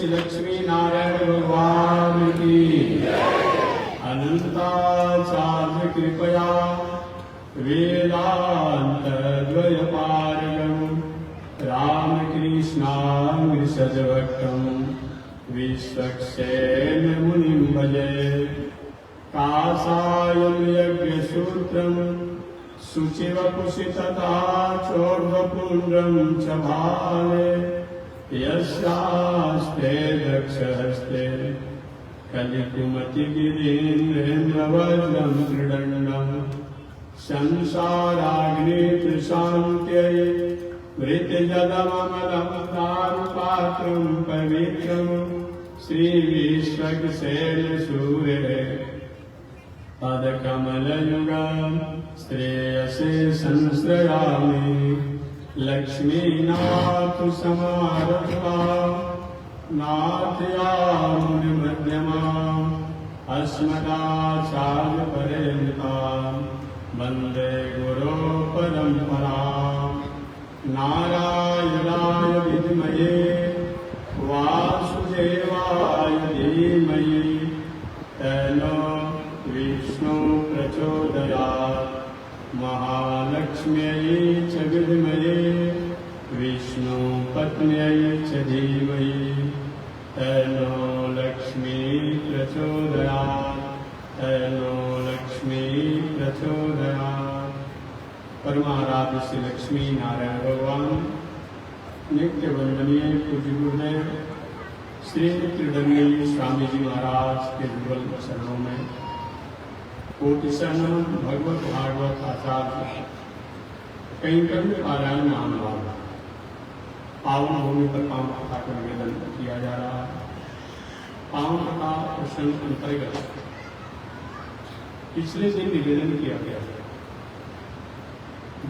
श्री लक्ष्मी नारायण भगवान की अनंताचार्य कृपया वेदांत द्वयपारगम रामकृष्णामृषद्भक्तं विश्वक्सेन मुनिं भजे। काषायं यज्ञसूत्रं शुचिवपुषितता चोर्ध्वपुण्ड्रं च भाले यस्यास्ते दक्षहस्ते कलिकुमतिगिरीन्द्रेन्द्रवज्रं त्रिदण्डं संसाराग्नित्रिशान्त्यै मृतजलममलं दारुपात्रं पवित्रं श्रीविश्वक्सेनसूरे पदकमलयुगं श्रेयसे संश्रयामि। लक्ष्मीनाथ समारम्भा नाथयामुनिमध्यमाम् अस्मदाचार्यपर्यन्तां वन्दे गुरो परम्पराम्। नारायणाय विद्महे वासुदेवाय धीमहि तन्नो विष्णु प्रचोदयात्। महालक्ष्म्यै च विद्महे विष्णुपत्न्यै च धीमहि तन्नो लक्ष्मी प्रचोदयात्। तन्नो लक्ष्मी प्रचोदयात्। परमाराध्य श्री लक्ष्मी नारायण भगवान नित्य वंदनीय पूज्य गुरुदेव श्री त्रिदंडी स्वामी जी महाराज के जुगल चरणों में कोटि शरणम भगवत भागवत आचार्य कई कभी पारायण नाम वाला पावन भूमि पर पावन कथा का निवेदन किया जा रहा है। पावन कथा प्रसंग अंतर्गत पिछले दिन निवेदन किया गया है।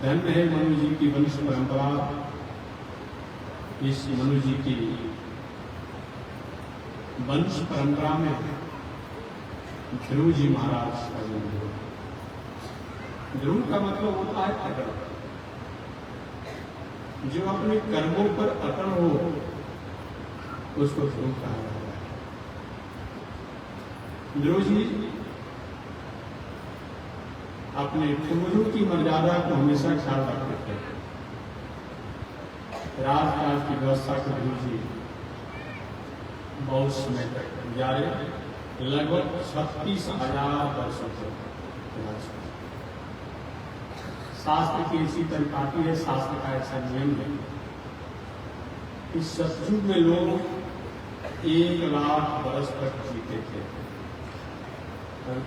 धन्य है मनु जी की वंश परंपरा। इस मनु जी की वंश परंपरा में ध्रुव जी महाराज का जन्म हुआ। ध्रुव का मतलब होता है अटल। जो अपने कर्मों पर अटल हो उसको ध्रुव कहा जाता है। ध्रुव जी अपने पूर्वजों की मर्यादा को हमेशा ख्याल रखते थे। राजकाज की व्यवस्था को ध्रुव जी बहुत समय तक जारी लगभग 36,000 वर्षों तक। शास्त्र की ऐसी परिपाटी है, शास्त्र का ऐसा नियम है कि सतयुग में लोग 1,00,000 वर्ष तक जीते थे।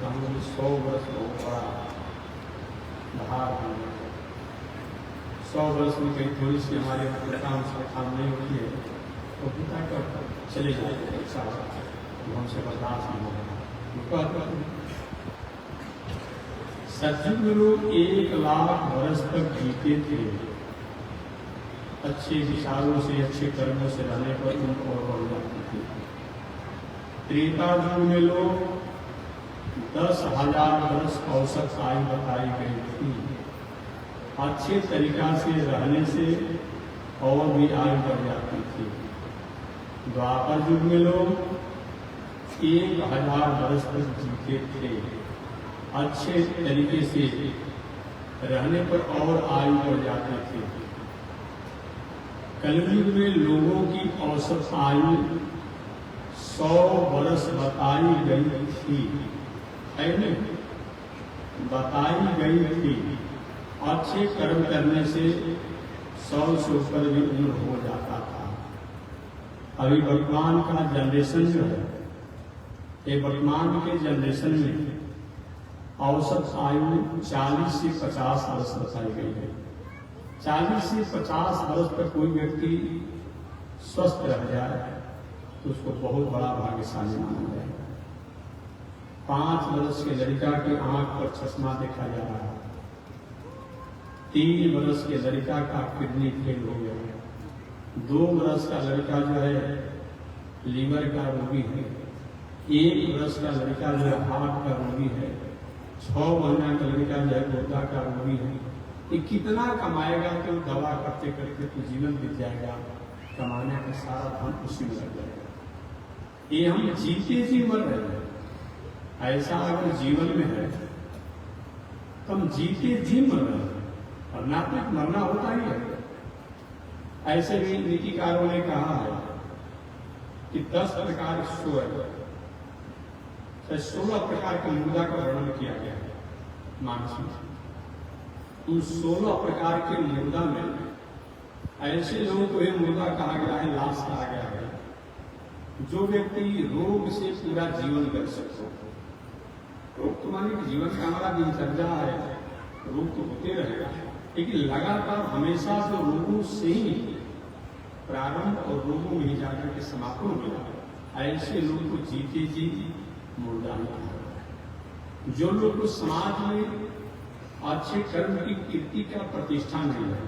कभी 100 वर्ष लोग बड़ा भार 100 वर्ष में कहीं थोड़ी सी हमारे काम से काम नहीं होती है तो पिता कर चले जाते हैं। हमसे बर्दाश्त नहीं होगा। सतयुग में लोग 1,00,000 वर्ष तक जीते थे। अच्छे विचारों से अच्छे कर्मों से रहने पर उनको और बढ़ जाती थी। त्रेता युग में लोग 10,000 वर्ष औसत आयु बताई गई थी। अच्छे तरीका से रहने से और भी आयु बढ़ जाती थी। द्वापर युग में लोग 1,000 वर्ष तक जीते थे। अच्छे तरीके से रहने पर और आयु बढ़ जाती थी। कलयुग में लोगों की औसत आयु 100 वर्ष बताई गई थी। बताई गई थी। अच्छे कर्म करने से 100 से ऊपर भी उम्र हो जाता था। अभी वर्तमान का जनरेशन जो है, ये वर्तमान के जनरेशन में औसत आयु 40 से 50 वर्ष बताई गई है। 40 से 50 वर्ष तक कोई व्यक्ति स्वस्थ रह जाए तो उसको बहुत बड़ा भाग्यशाली माना जाएगा। 5 वर्ष के लड़का की आंख पर चश्मा देखा जा रहा है। 3 वर्ष के लड़का का किडनी फेल हो गया है। 2 वर्ष का लड़का जो है लीवर का रोगी है। 1 वर्ष का लड़का जो है हार्ट का रोगी है। 6 महीना का लड़का जो है गुर्दा का रोगी है। ये कितना कमाएगा कि दवा करते करते तो जीवन बीत जाएगा। कमाने का सारा धन उसी में लग जाएगा। ये हम जीते जी मर रहे हैं। ऐसा अगर जीवन में है तो हम जीते जी मर रहे हैं और नाटक मरना होता ही है। ऐसे भी नीतिकारों ने कहा है कि 10 प्रकार स्व है, 16 प्रकार की मुद्रा का वर्णन किया गया है मानस में। उन 16 प्रकार के मुद्रा में ऐसे लोगों को यह मुद्दा कहा गया है, लाश कहा गया है, जो व्यक्ति रोग से पूरा जीवन कर सकते। रोग तो माने कि जीवन का हमारा दिनचर्या है, रोग तो होते रहेगा, लेकिन लगातार हमेशा जो रोगों से ही प्रारंभ और रोगों में ही जाकर के समापन हो जाए, ऐसे लोग को जीते जी मुर्दा नहीं। जो लोग को समाज में अच्छे कर्म की कीर्ति का प्रतिष्ठा नहीं है,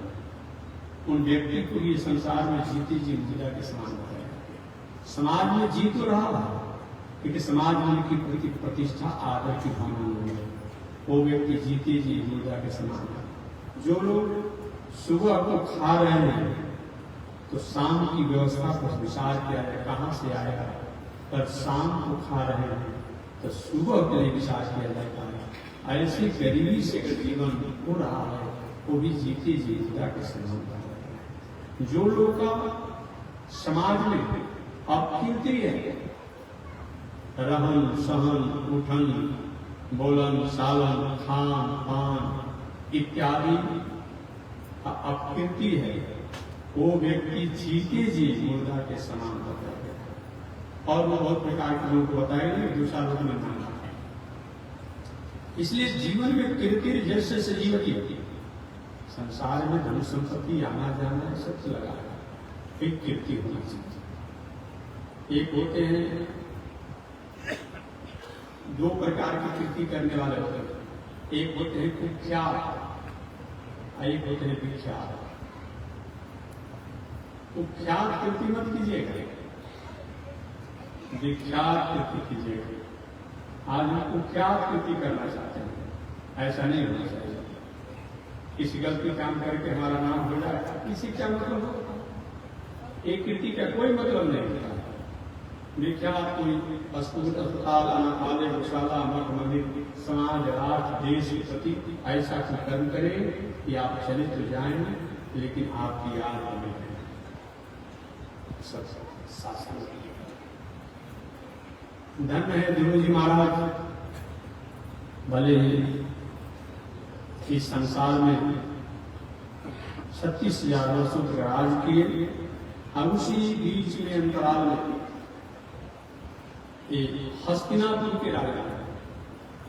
उन व्यक्ति को ये संसार में जीते जी मुर्दा के समान होता है। समाज में जी तो रहा है, क्योंकि समाज में उनकी प्रति प्रतिष्ठा आदर की भावना नहीं है, वो व्यक्ति जीते जी मुर्दा के समान है। जो लोग सुबह को खा रहे हैं तो शाम की व्यवस्था पर विचार किया जाए, कहाँ से आएगा, पर शाम को खा रहे हैं तो सुबह के लिए विचार किया जाता है। ऐसी गरीबी से जीवन हो रहा है, वो भी जीते जी मुर्दा के समान है। जो लोग का समाज में अपकीर्ति है, रहन सहन उठन बोलन चालन खान पान इत्यादि अपकीर्ति है, वो व्यक्ति जीते जी मुर्दा के समान होता है। और वो बहुत प्रकार के लोग को बताएंगे, दूसरा लोग में मानना है। इसलिए जीवन में कीर्ति जैसे सजीवती होती है। संसार में धन संपत्ति आना जाना सब लगा है, एक कीर्ति होना चाहिए। एक होते हैं 2 प्रकार की कीर्ति करने वाले होते हैं। एक होते हैं कुख्यात, एक होते हैं विख्यात। कुख्यात कीर्ति मत कीजिएगा, विख्यात कीर्ति कीजिएगा। आज हम कुख्यात कीर्ति करना चाहते हैं, ऐसा नहीं होना चाहिए। किसी गलती काम करके हमारा नाम हो जाए, किसी क्या मतलब होगा? एक कीर्ति का कोई मतलब नहीं होता। विख्यात कोई स्कूल अस्पताल अनाथालय गौशाला मठ मंदिर समाज राष्ट्र देश के प्रति ऐसा कुछ कर्म करें कि आप चले तो जाएंगे, लेकिन आपकी याद हमें शासन। धन्य है ध्रुव जी महाराज, भले ही इस संसार में 36,000 वर्षों तक राज किए, और उसी बीच में अंतराल में हस्तिनापुर के राजा,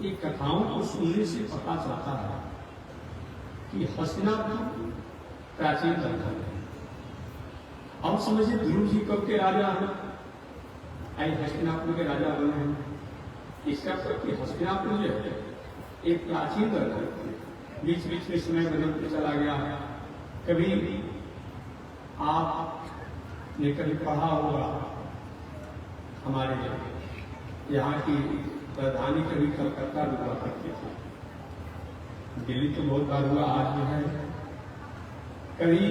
ये कथाओं को सुनने से पता चलता है कि हस्तिनापुर प्राचीन धर्म है। अब समझिए ध्रुव जी कब के राजा हैं, आई हस्तिनापुर के राजा बने हैं। इसका कि हस्तिनापुर जो है एक प्राचीन धर्म है, बीच बीच में समय बदलते चला गया है। कभी आपने कभी पढ़ा होगा, हमारे यहाँ की राजधानी कभी कलकत्ता भी हुआ करती थी। दिल्ली तो बहुत बार हुआ, आज जो है कभी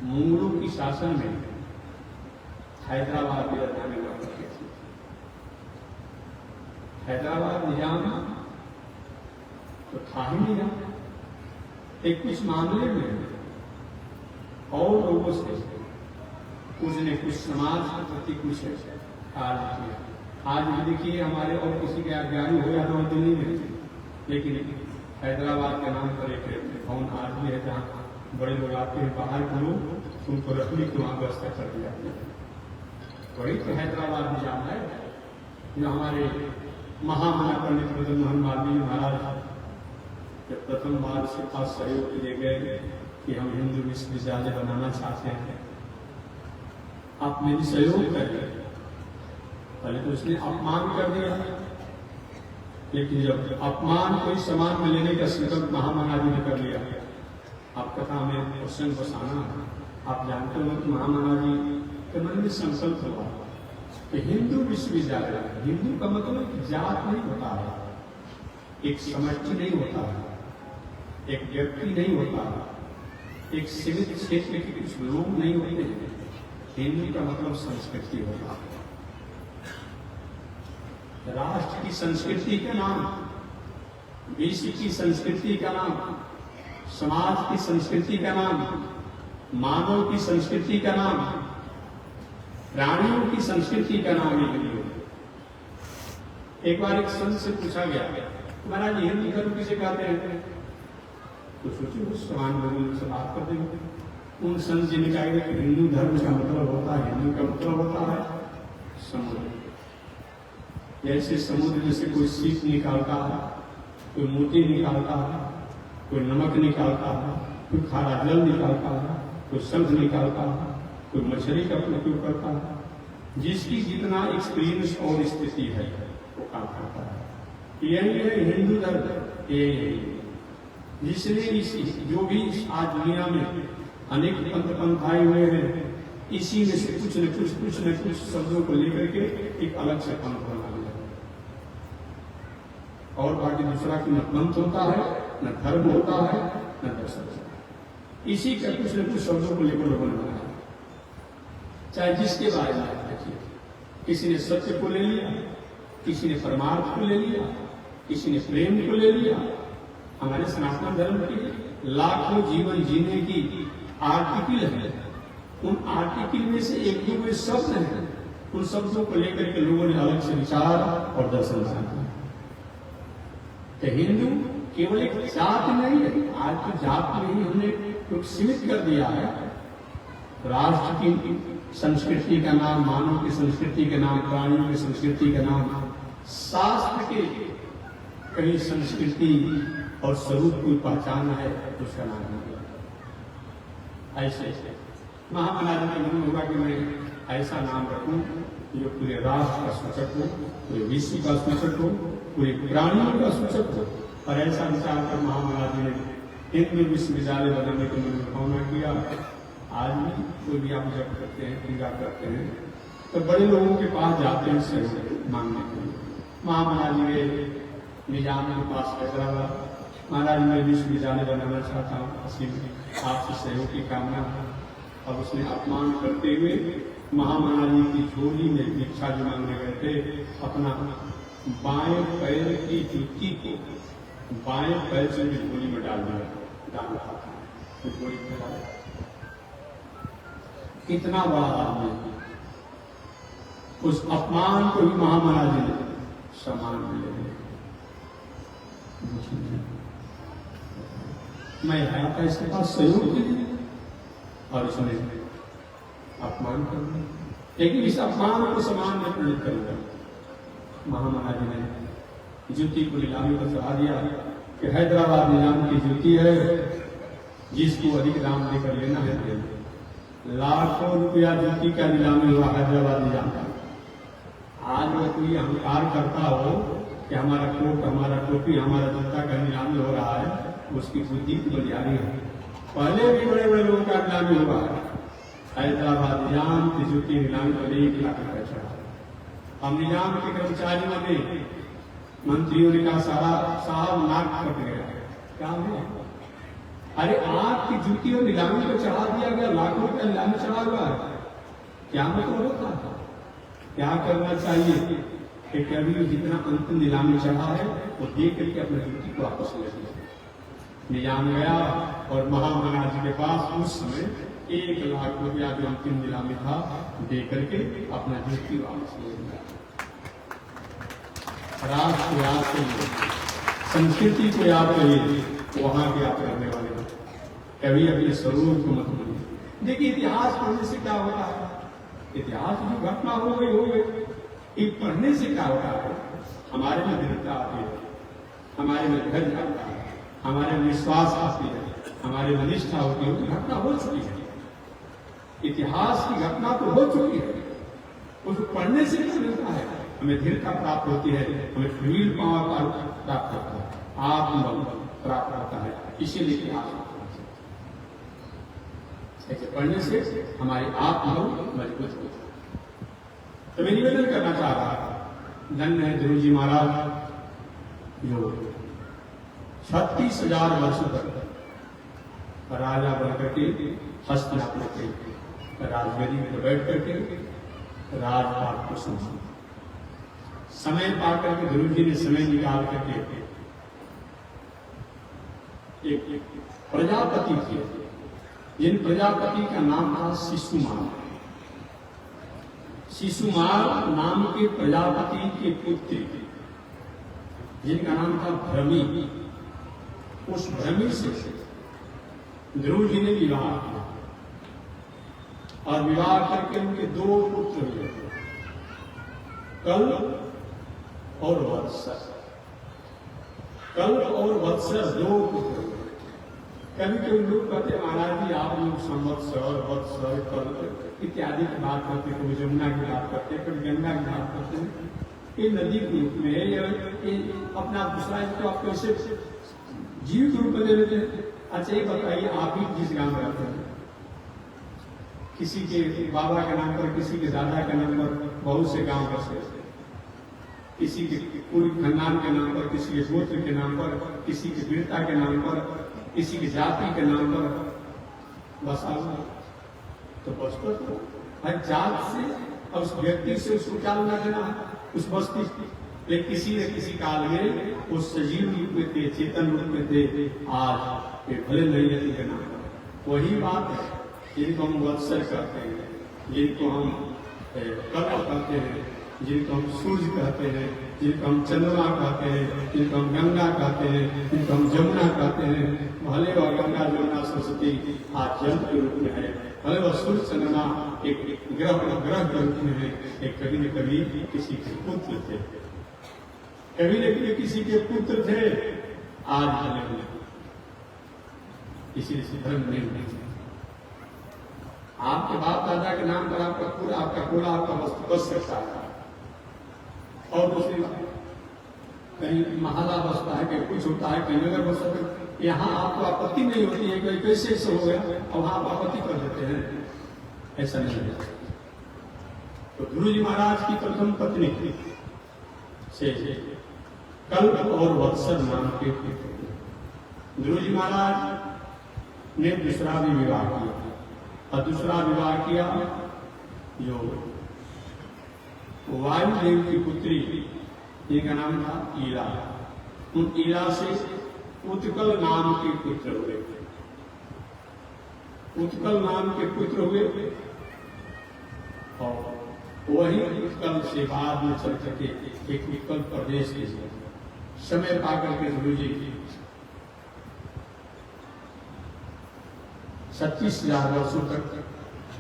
मुगलों की शासन में हैदराबाद की राजधानी हुआ करती थी। हैदराबाद निजाम तो था ही नहीं रहा। एक कुछ मामले में और लोगों से कुछ ने कुछ समाज के प्रति कुछ कार्य किया। आज भी देखिए हमारे और किसी के अज्ञानी हो या तो दिल्ली में, लेकिन हैदराबाद के नाम पर एक भवन आज भी है जहाँ बड़े लोग आते हैं, बाहर के लोग उनको रखने की वहां व्यवस्था कर दी जाती है। वही तो हैदराबाद निजाम है जो हमारे महामना पंडित मदन मोहन मालवीय महाराज जब प्रथम बार उसके पास सहयोग के लिए गए कि हम हिंदू विश्वविद्यालय बनाना चाहते हैं, आप मेरी सहयोग करें। पहले तो उसने अपमान कर दिया, लेकिन जब अपमान कोई समान में लेने का संकल्प महामना जी ने कर लिया, आप कथा में क्वेश्चन बसाना है। आप जानते हो कि महामना जी के मन में संकल्प हुआ कि हिंदू विश्वविद्यालय, हिंदू का मतलब जात नहीं होता है, एक समष्टि नहीं होता है, एक व्यक्ति नहीं होता है, एक सीमित क्षेत्र के कुछ लोग नहीं होते हैं। हिंदू का मतलब संस्कृति होता है। राष्ट्र की संस्कृति का नाम, विश्व की संस्कृति का नाम, समाज की संस्कृति का नाम, मानव की संस्कृति का नाम, प्राणियों की संस्कृति का नाम ही हिंदू। एक बार एक संत से पूछा गया, महाराज हिंदू धर्म किसे कहते हैं? तो सोचिए उस समान लोगों से बात करते हैं। उन संत जी ने कहा कि हिंदू धर्म का मतलब होता है, हिंदू का मतलब होता है समुद्र। जैसे समुद्र जैसे कोई सीप निकालता है, कोई मोती निकालता है, कोई नमक निकालता है, कोई खारा जल निकालता है, कोई शंख निकालता है, कोई मछली का उपयोग करता है। जिसकी जितना एक्सपीरियंस और स्थिति है वो काम करता है। यही है हिंदू धर्म। यही जिसने इस जो भी आज दुनिया में अनेक पंथ पंथाए हुए हैं, इसी में से कुछ न कुछ शब्दों को लेकर के एक अलग से पंथ बना लिया। और बाकी दूसरा की न पंथ होता है, न धर्म होता है, न दर्शन होता है। इसी का कुछ न कुछ शब्दों को लेकर लोगों ने बनाया। चाहे जिसके बारे में देखिए, किसी ने सत्य को ले लिया, किसी ने परमार्थ को ले लिया, किसी ने प्रेम को ले लिया। हमारे सनातन धर्म के लाखों जीवन जीने की आर्टिकल है। उन आर्टिकल में से एक दो वे शब्द हैं, उन शब्दों को लेकर के लोगों ने अलग से विचार और दर्शन बनाया। तो हिंदू केवल एक जात नहीं है। आज की जात में ही हमने कुछ सीमित कर दिया है। राष्ट्र की संस्कृति का नाम, मानव की संस्कृति के नाम, प्राणियों की संस्कृति का नाम, शास्त्र के कहीं संस्कृति और स्वरूप की पहचान है, उसका नाम है। ऐसे महामनाजी का मन होगा कि मैं ऐसा नाम रखूं जो पूरे राष्ट्र का सूचक हो, पूरे विश्व का सूचक हो, पूरे प्राणियों का सूचक हो। और ऐसा विचार कर महामनाजी ने हिंदू विश्वविद्यालय बनाने की मनोकामना किया। आज भी कोई भी आप जब करते हैं, पूजा करते हैं, तो बड़े लोगों के पास जाते हैं सहयोग मांगने के लिए। महामनाजी गए निजाम के पास हैदराबाद, महाराज मैं विश्वविद्यालय बनाना चाहता हूँ, आपसे सहयोग की कामना है। अब उसने अपमान करते हुए महामना जी की झोली में भिक्षा जो मांगने गए थे, अपना बाएं पैर की जूती को बाएं पैर से झोली में डाल दिया, डाल रहा था झोली फैला। कितना बड़ा आदमी, उस अपमान को भी महामना जी ने सम्मान दिया। मैं आया था इसके पास सहयोग के लिए और उसने अपमान कर दिया, लेकिन इस अपमान को सम्मान में परिणत करूंगा। महामना जी ने जूती को नीलामी पर चढ़ा दिया कि हैदराबाद निजाम की जूती है, जिसको अधिक दाम देकर लेना है दे। लाखों रुपया जूती का नीलामी हुआ हैदराबाद निजाम का। आज वो कोई अहंकार करता हो कि हमारा कोट, हमारा टोपी, हमारा जूता का नीलामी हो रहा है, उसकी बुद्धि की बलियारी है। पहले भी बड़े बड़े लोगों का नीलामी हुआ है। हैदराबाद निजाम की जूती नीलामी पर 1 लाख रुपया चढ़ा। हम निजाम के कर्मचारियों ने, मंत्रियों ने कहा साहब नाक कट गया, क्या हुआ? अरे आपकी जूती और नीलामी पर चढ़ा दिया गया, लाखों रुपया नीलामी चढ़ा हुआ है, क्या मतलब होता है? क्या करना चाहिए कि कभी जितना अंतिम नीलामी चढ़ा है वो देख करके अपने जूती को वापस ले लिया। निजाम गया और महामना जी के पास उस समय 1 लाख रुपया जो अंतिम नीलामी था दे करके अपना जूती वापस ले लिया। राष्ट्र याद करिए, संस्कृति को याद करिए, वहां के आप रहने वाले कभी अपने स्वरूप को मत भूलिए। देखिए इतिहास पढ़ने से क्या होता है, इतिहास जो घटना हो गई, पढ़ने से क्या होता है? हमारे में दृढ़ता आती है, हमारे में धैर्य आता है, हमारे में विश्वास आती है, हमारे में निष्ठा होती है। घटना हो चुकी है, इतिहास की घटना तो हो चुकी है, उसको पढ़ने से क्या मिलता है? हमें धीरता प्राप्त होती है, हमें विल पावर प्राप्त होता है, आत्मबल प्राप्त होता है। इसीलिए इतिहास ऐसे पढ़ने से हमारी आत्मबल मजबूत होती है। तो मैं निवेदन करना चाह रहा था, धन्य है ध्रुव जी महाराज जो 36,000 वर्षों तक राजा बनकर के हस्तिनापुर के राजगद्दी पर बैठ करके राजपाट को संभाला। समय पाकर के ध्रुव जी ने समय निकाल करके एक प्रजापति थे, जिन प्रजापति का नाम था शिशुमाल। शिशुमाल नाम के प्रजापति के पुत्र जिनका नाम था भ्रमी, उस भ्रमी से ध्रुव जी ने विवाह किया और विवाह करके उनके 2 पुत्र हुए, कल्प और वत्सर। कल्प और वत्सर 2 पुत्र हुए। कभी कभी लोग कहते महाराज जी आप लोग संवत्सर वत्सर कल्प इत्यादि की बात करते, कभी जमुना की बात करते, कभी गंगा की बात करते हैं। ये नदी के रूप में है, ये अपना दूसरा तो आप कैसे जीव के रूप में ले लेते हैं। अच्छा ये बताइए, आप ही जिस गांव में रहते हैं, किसी के बाबा के नाम पर, किसी के दादा के नाम पर बहुत से गांव बसे, किसी के पूरी खानदान के नाम पर, किसी के गोत्र के नाम पर, किसी के वीरता के नाम पर, किसी की जाति के नाम पर बसा हुआ। तो बचपन तो हर जात से और उस व्यक्ति से उसको क्या लेना देना है, उस बस्ती से। लेकिन किसी न किसी काल में वो सजीव रूप में थे, चेतन रूप में थे। आज ये भले नहीं रहती के नाम, वही बात है जिनको हम वत्सर कहते हैं, जिनको हम कल्प कहते हैं, जिनको हम सूर्य कहते हैं, जिनको हम चंद्रमा कहते हैं, जिनको हम गंगा कहते हैं, जिनको हम जमुना कहते हैं। भले और गंगा जमुना सरस्वती आज जल के रूप में है, भले वह सूर्य चंद्रमा एक ग्रह के रूप में है। एक कभी न कभी किसी के पुत्र थे, कभी न कभी किसी के पुत्र थे, आज भले किसी से धर्म नहीं। आपके बाप दादा के नाम पर आपका पूरा आपका पूरा आपका वस्तु बच सकता है, और दूसरी कहीं महला बसता है, कहीं कुछ होता है, कहीं नगर बसता है। यहाँ आपको आपत्ति नहीं होती है कि कैसे ऐसे हो गया, और वहां आप आपत्ति कर देते हैं, ऐसा नहीं है। तो ध्रुव जी महाराज की प्रथम पत्नी से कल्प और वत्सर नाम के ध्रुव जी महाराज ने दूसरा भी विवाह किया, और दूसरा विवाह किया जो वायुदेव की पुत्री जिनका नाम था ईला। उन ईला से उत्कल नाम के पुत्र हुए। उत्कल नाम के पुत्र हुए, और वही उत्कल से बाद में चल सके एक उत्कल प्रदेश के समय पाकर के ध्रुव जी 36,000 वर्षों तक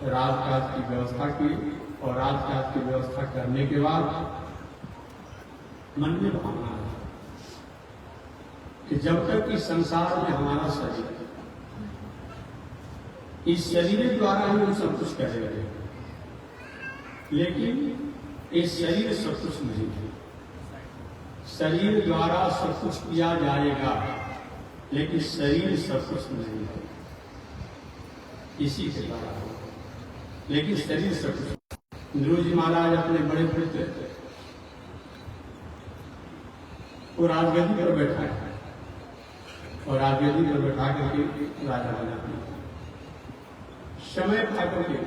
राजकाज की व्यवस्था की, और राजकाज की व्यवस्था करने के बाद मन में भावना है कि जब तक इस संसार में हमारा शरीर, इस शरीर द्वारा ही हम सब कुछ करेंगे, लेकिन इस शरीर सब कुछ नहीं है। शरीर द्वारा सब कुछ किया जाएगा, लेकिन शरीर सब कुछ नहीं है, इसी के द्वारा, लेकिन शरीर सब कुछ। ध्रुव जी महाराज अपने बड़े पुत्र को राजगद्दी पर बैठा है, और राजगद्दी पर बैठा करके राजा बना दिया। समय पाकर के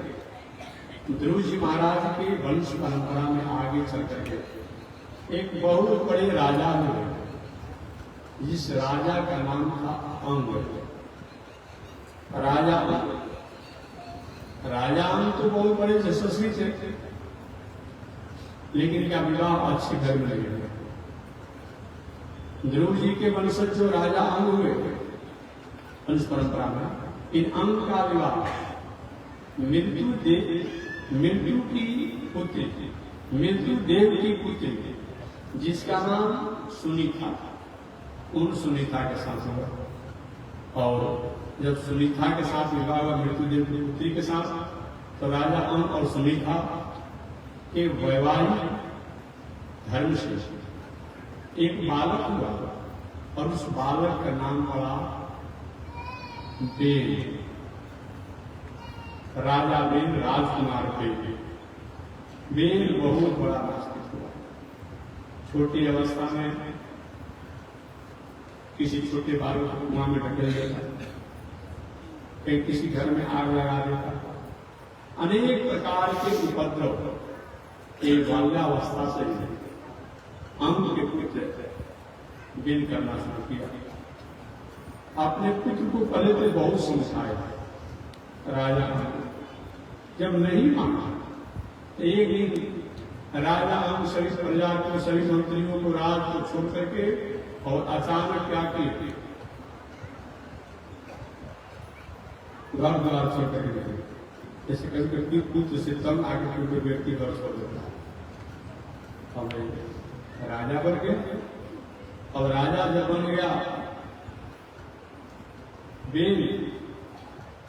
ध्रुव जी महाराज के वंश परंपरा में आगे चल करके एक बहुत बड़े राजा हुए, जिस राजा का नाम था अंग। राजा तो बहुत बड़े यशस्वी थे, लेकिन इनका विवाह अच्छे घर में नहीं हुआ। ध्रुव जी के वंशज जो राजा अंग हुए वंश परंपरा में, इन अंग का विवाह मृत्यु की पुत्री, मृत्यु देव की पुत्री जिसका नाम सुनीता, उन सुनीता के साथ हुआ। और जब सुनीता के साथ विवाह हुआ मृत्यु देव की पुत्री के साथ, तो राजा अंग और सुनीता के वैवाहिक धर्म से एक बालक हुआ, और उस बालक का नाम पड़ा बेल। राजा बेल, राजकुमार बेल। बेल बहुत बड़ा नास्तिक हुआ। छोटी अवस्था में किसी छोटे बालक को कुआं में ढकेल देता, कहीं किसी घर में आग लगा देता। अनेक प्रकार के उपद्रव एक बाल्यावस्था से अंग के पुत्र बिन करना शुरू किया। अपने पुत्र को पहले तो बहुत समझाया, राजा जब नहीं माना तो एक दिन राजा हम सभी प्रजा को, सभी मंत्रियों को, राज को छोड़ करके और अचानक क्या किए, घर द्वार छोड़ करके गए। जैसे कभी कभी पुत्र से तंग आगे कोई व्यक्ति घर छोड़ देता है। अब राजा बन गए, और राजा जब बन गया बेन,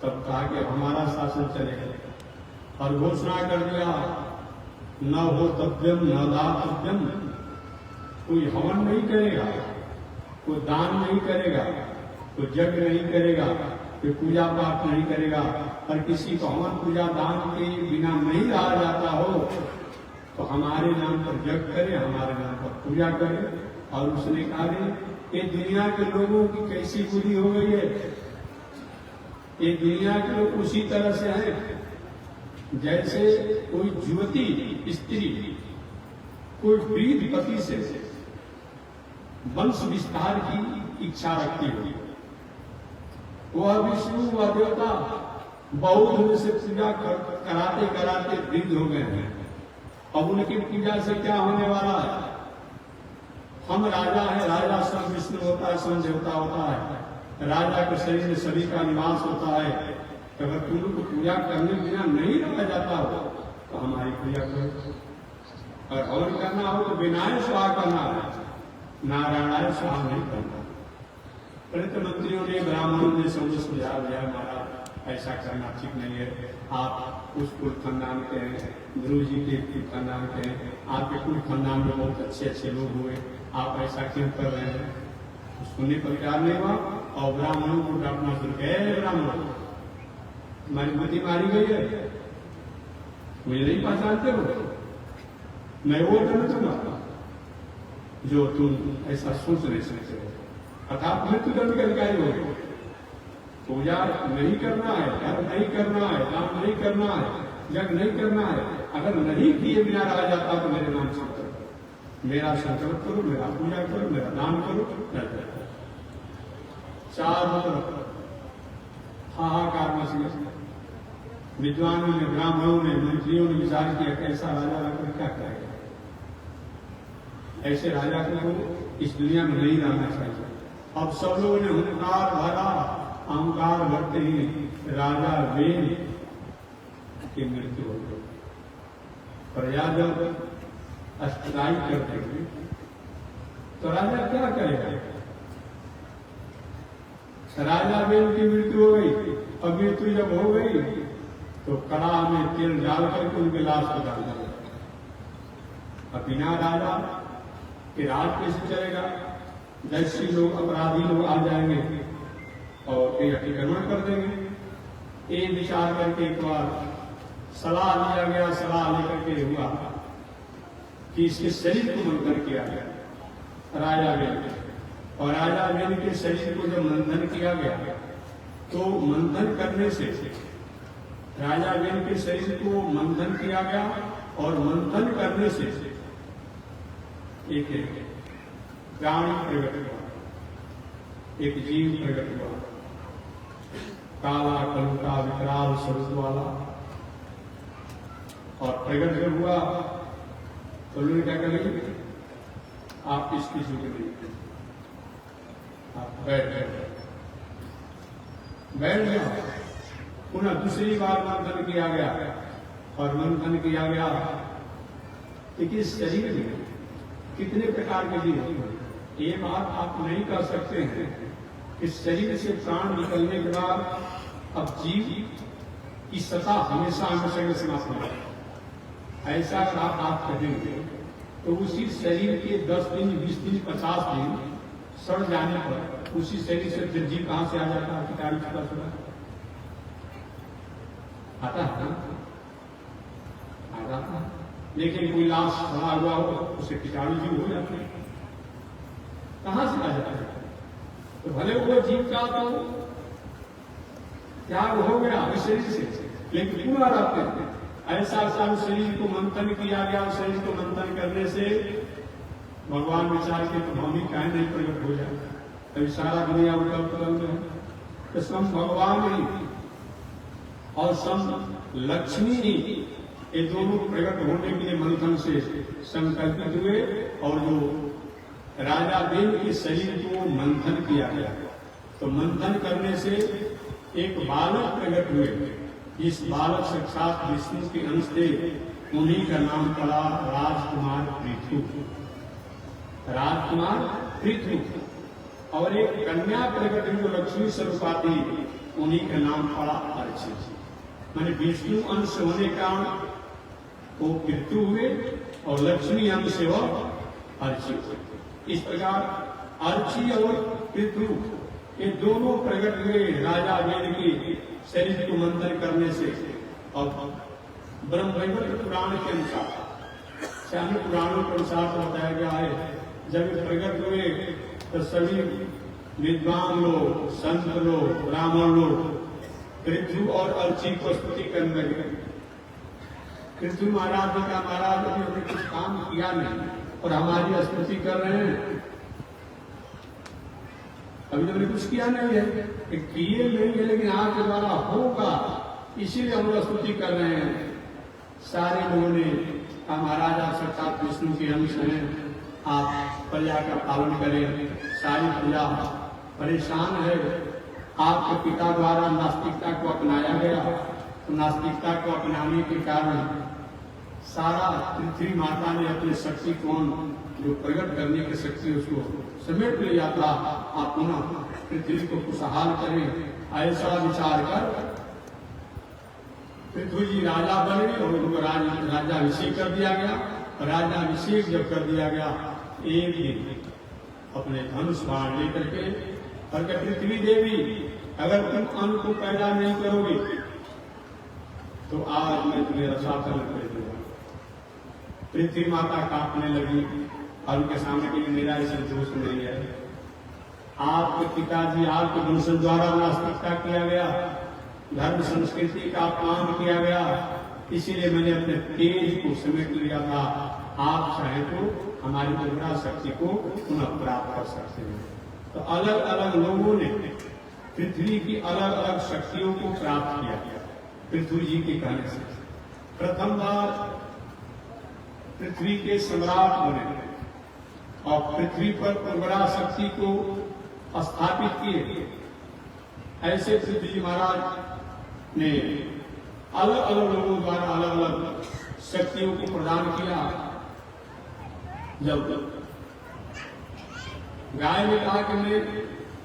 तब कहा कि हमारा शासन चलेगा, और घोषणा कर दिया न हो तव्यम न दातव्यम, कोई हवन नहीं करेगा, कोई दान नहीं करेगा, कोई यज्ञ नहीं करेगा, कोई पूजा पाठ नहीं करेगा, और किसी को हवन पूजा दान के बिना नहीं रहा जाता हो तो हमारे नाम पर यज्ञ करे, हमारे नाम पर पूजा करे। और उसने कहा कि दुनिया के लोगों की कैसी बुद्धि हो गई है, ये दुनिया के लोग उसी तरह से हैं जैसे कोई युवती स्त्री कोई वृद्ध पति से वंश विस्तार की इच्छा रखती हो। वह विष्णु व देवता बहुत दिन से पूजा कराते कराते वृद्ध हो गए हैं, अब उनकी पूजा से क्या होने वाला है। हम राजा है, राजा स्वयं विष्णु होता है, स्वयं देवता होता है, राजा के शरीर में सभी का निवास होता है। अगर तुम लोग को पूजा करने बिना नहीं रखा जाता हो तो हमारी पूजा करो, और हवन करना हो तो विनाय स्वाहा करना है, नारायणाय स्वाहा नहीं करना। प्रति मंत्रियों ने, ब्राह्मणों ने समझ सुझाव दिया, महाराज ऐसा करना ठीक नहीं है, आप उस कुल खानदान के हैं, ध्रुव जी के कुल खानदान के हैं, आपके कुल खानदान में बहुत अच्छे अच्छे लोग हुए, आप ऐसा क्यों कर रहे हैं। सुनने पर प्यार नहीं हुआ, और ब्राह्मणों को डांटना शुरू किया, ब्राह्मण तुम्हारी बुद्धि मारी गई है, मुझे नहीं पहचानते हो, मैं वो करना चाहूंगा जो तुम ऐसा सोच नहीं सकते हो, अर्थात मृत्युदंड के अधिकारी हो गए। पूजा नहीं करना है, धर्म नहीं करना है, दान नहीं करना है, यज्ञ नहीं करना है, अगर नहीं किए बिना रहा जाता तो मेरे नाम से मेरा संकल्प करो, मेरा पूजा करो, मेरा दान करो। चारों तरफ हाहाकार मच गया। विद्वानों ने, ब्राह्मणों ने, मंत्रियों ने विचार किया कैसा राजा आकर क्या करेगा, ऐसे राजा को इस दुनिया में नहीं रहना चाहिए। अब सब लोगों ने हुंकार भरा, अहंकार भरते ही राजा वेन की मृत्यु हो गई। प्रजा जब अस्ट्राइक करते हुए तो राजा क्या करेगा। राजा वेन की मृत्यु हो गई, और मृत्यु जब हो गई तो कड़ाह में तेल डाल करके उनके लाश को डाल दिया। अब बिना राजा के राज कैसे चलेगा। जैसे लोग अपराधी लोग आ जाएंगे और एक अतिक्रमण कर देंगे। एक विचार करके एक बार सलाह लिया गया, सलाह लेकर के हुआ कि इसके शरीर को मंथन किया गया राजा वेन, और राजा वेन के शरीर को जब मंथन किया गया तो मंथन करने से राजा वेन के शरीर को मंथन किया गया, और मंथन करने से एक प्राणी प्रकट हुआ, एक जीव प्रकट हुआ, काला कलुका विकराल स्वरूप वाला। और प्रकट जब हुआ तो लोग क्या करेंगे, आप इसकी जुग नहीं, आप बैठ गया। पुनः दूसरी बार मंथन किया गया, और मंथन किया गया कि इस शरीर में कितने प्रकार के जीव होते हैं। ये बात आप नहीं कर सकते हैं कि शरीर से प्राण निकलने के बाद अब जीव की सत्ता हमेशा हमेशा समाप्त हो जाए। ऐसा अगर आप करेंगे तो उसी शरीर के 10 दिन, 20 दिन, 50 दिन सड़ जाने पर उसी शरीर से फिर जीव कहां से आ जाता है, कीटाणु छुपा छुपा आता है, आ जाता है। लेकिन कोई लाश खड़ा हुआ हो उसे कीटाणु जीव हो जाते हैं, कहां से आ जाता है। तो भले वो जीव का तो त्याग हो गया इस शरीर से, लेकिन पूरा रहते हैं। ऐसा उस शरीर को मंथन किया गया। शरीर को मंथन करने से भगवान विचार के तो हम ही काहे नहीं प्रकट हो जाए, अभी सारा दुनिया उनका उपलब्ध है। तो सम भगवान ही और सम लक्ष्मी ही ये दोनों प्रकट होने के लिए मंथन से संकल्पित हुए और जो राजा देव के शरीर को मंथन किया गया। तो मंथन करने से एक बालक प्रकट हुए, इस बालक साक्षात विष्णु के अंश थे, उन्हीं का नाम पड़ा राजकुमार पृथु। राजकुमार पृथु और एक कन्या प्रकट जो लक्ष्मी स्वरूपा थी, उन्हीं का नाम पड़ा अर्ची। माने विष्णु अंश होने का वो पृथु हुए और लक्ष्मी अंश से वो अर्ची हुए। इस प्रकार अर्ची और पृथु ये दोनों प्रकट हुए राजा वेद के शरीर को मंथन करने से। और ब्रह्मवैवर्त पुराण के अनुसार, चाहे पुराणों के अनुसार बताया गया है, जब प्रकट हुए तो सभी विद्वान लोग, संत लोग, ब्राह्मण लोग पृथु और अर्ची को स्तुति करने लगे। पृथु महाराज ने कहा, महाराज अभी हमने कुछ काम किया नहीं और हमारी स्तुति कर रहे हैं, अभी तो हमने कुछ किया नहीं है, किए नहीं है, लेकिन आपके द्वारा होगा इसीलिए हम स्तुति कर रहे हैं। सारे लोगों ने कहा, महाराज आप साक्षात विष्णु के अंश हैं, आप प्रजा का पालन करें, सारी प्रजा परेशान है। आपके पिता द्वारा नास्तिकता को अपनाया गया, तो नास्तिकता को अपनाने के कारण सारा पृथ्वी माता ने अपने शक्ति कौन जो प्रकट करने की शक्ति उसको समेट लिया था। आप पुनः पृथ्वी को खुशहाल करें, ऐसा विचार कर पृथ्वी जी राजा बने और उनको राजाभिषेक कर दिया गया। राजाभिषेक जब कर दिया गया, एक दिन अपने धनुष बाण लेकर के और पृथ्वी देवी, अगर तुम अन्न को पैदा नहीं करोगे तो आज मैं तुम्हें रसातल कर दूंगा। पृथ्वी माता कांपने लगी और उनके सामने के लिए मेरा इसे दोष नहीं है, आपके पिताजी आपके वंशज द्वारा नास्तिकता किया गया, धर्म संस्कृति का अपमान किया गया, इसीलिए मैंने अपने तेज को समेट लिया था। आप चाहे तो हमारी पूर्ण शक्ति को पुनः प्राप्त कर सकते हैं। तो अलग अलग लोगों ने पृथ्वी की अलग अलग शक्तियों को प्राप्त किया पृथ्वी जी के कहने से। प्रथम बार पृथ्वी के सम्राट बने और पृथ्वी पर पूर्ण शक्ति को स्थापित किए। ऐसे पृथ्वी जी महाराज ने अलग अलग लोगों द्वारा अलग अलग शक्तियों को प्रदान किया। जब गाय ने कहा कि मैं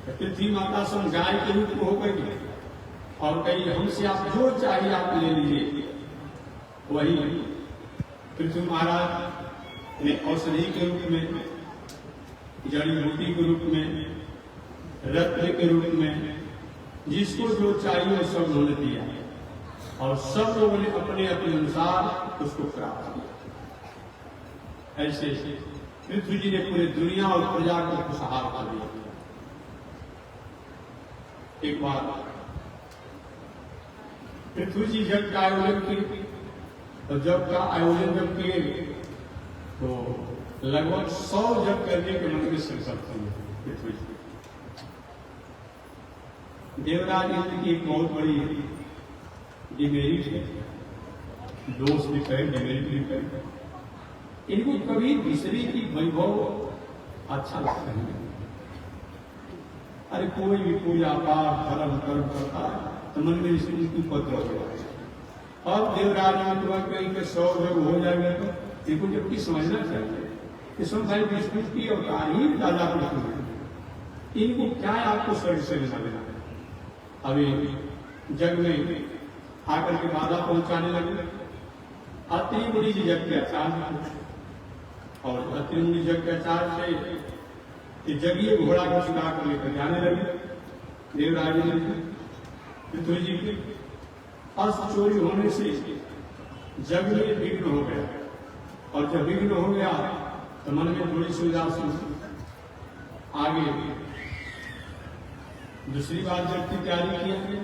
पृथ्वी माता सम गाय के रूप में होकर के और कही हमसे आप जो चाहिए आप ले लीजिए, वही पृथ्वी महाराज ने औषधि के रूप में, जड़ी बूटी के रूप में, रत्न के रूप में, जिसको जो चाहिए वो सब उन्होंने दिया और सब लोगों ने अपने अपने अनुसार उसको प्राप्त किया। ऐसे पृथ्वी जी ने पूरी दुनिया और प्रजा को खुशहाल कर दिया। एक बार पृथ्वी जी जग का आयोजन किए, तो जग का आयोजन जब किए तो लगभग 100 जग करने के मन में संकल्प हुए। पृथ्वी जी देवराज इंद्र की एक बहुत बड़ी डिमेरिट है, दोष भी कहे, डिमेरिट भी कहे, इनको कभी दूसरे की वैभव अच्छा लगता है। अरे कोई भी पूजा पाठ धर्म कर्म करता है तो मन में इसकी पत्र हो जाए और देवराज ने कहीं के 100 जग हो जाएगा तो इनको जबकि समझना चाहिए कि समझाई विष्णु की अवतार ही दादा कृष्ण, इनको क्या है आपको शरीर से लेना देना। अभी जग में आकर के बाधा पहुंचाने लगे। अत्रि मुनि जी जग के आचार्य और अत्रि मुनि जग के आचार्य से जगीय घोड़ा को चुरा कर लेकर जाने लगे। देवराज ने पृथ्वी जी के अस्त चोरी होने से जग में विघ्न हो गया और जब विघ्न हो गया तो मन में थोड़ी सी उदास आगे दूसरी बार जग की तैयारी किया।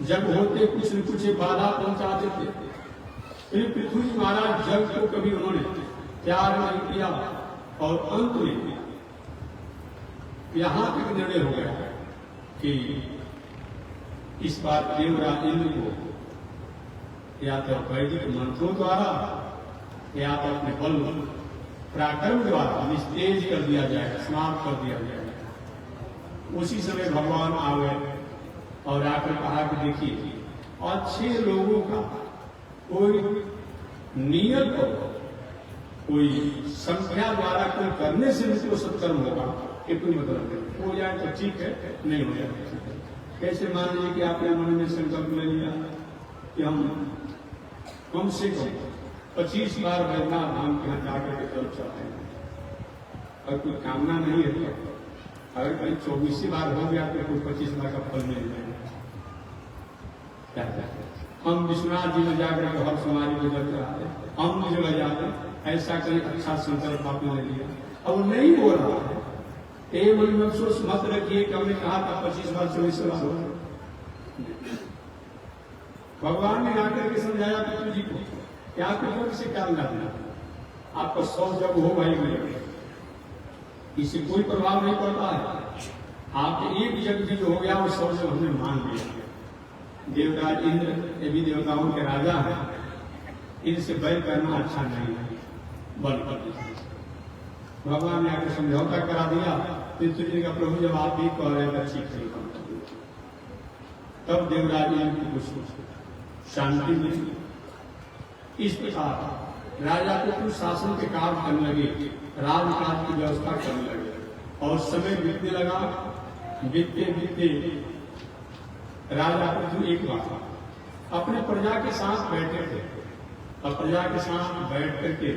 जब होते कुछ न कुछ बाधा पहुंचाते थे। फिर पृथ्वी महाराज जग को कभी उन्होंने त्याग नहीं किया और अंत में यहां तक निर्णय हो गया कि इस बार देवराज इंद्र को या तो वैदिक मंत्रों द्वारा या तो अपने बल पराक्रम द्वारा निस्तेज कर दिया जाए, समाप्त कर दिया जाए। उसी समय भगवान आ गए और आकर कहा कि देखिए, अच्छे लोगों का कोई नियत कोई संख्या द्वारा कोई करने से भी सत्कर्म होगा, ये कोई मतलब नहीं। हो जाए तो ठीक है, नहीं हो जाए तो ठीक है। कैसे मान लीजिए कि आपने मन में संकल्प ले लिया कि हम कम से कम 25 बार वैद्यनाथ धाम के यहाँ जाकर के चल चाहते हैं और कोई कामना नहीं है, अगर कहीं 24 बार हो गया तो कोई 25 बार का फल मिल जाएगा। हम विश्वनाथ जी में जाकर के हर समाधि को जल कराते, हम जगह जाते, ऐसा कहीं अच्छा संकल्प आपने ले लिया, अब नहीं हो रहा है। ये मन में अफसोस मत रखिए कि हमने कहा था 25 बार 24 बार हो। भगवान ने आकर के समझाया पितृ जी को क्या कृपा से क्या करना, आपका 100 जब हो भाई इससे कोई प्रभाव नहीं पड़ता है। आप एक जग भी जो हो गया वो 100 जब हमने मान लिया। देवराज इंद्र ये भी देवताओं के राजा है, इनसे बैर करना अच्छा नहीं है। बल भगवान ने आकर समझौता करा दिया। पितृ जी का प्रभु जब आप भी कह रहे थे ठीक नहीं, तब देवराज इंद्र को कुछ शांति मिली। इस प्रकार राजा को कुछ शासन के काम करने लगे, राजकाज की व्यवस्था करने लगे और समय बीतने लगा। बीतते बीतते राजा को एक बात अपने प्रजा के साथ बैठे थे और प्रजा के साथ बैठ करके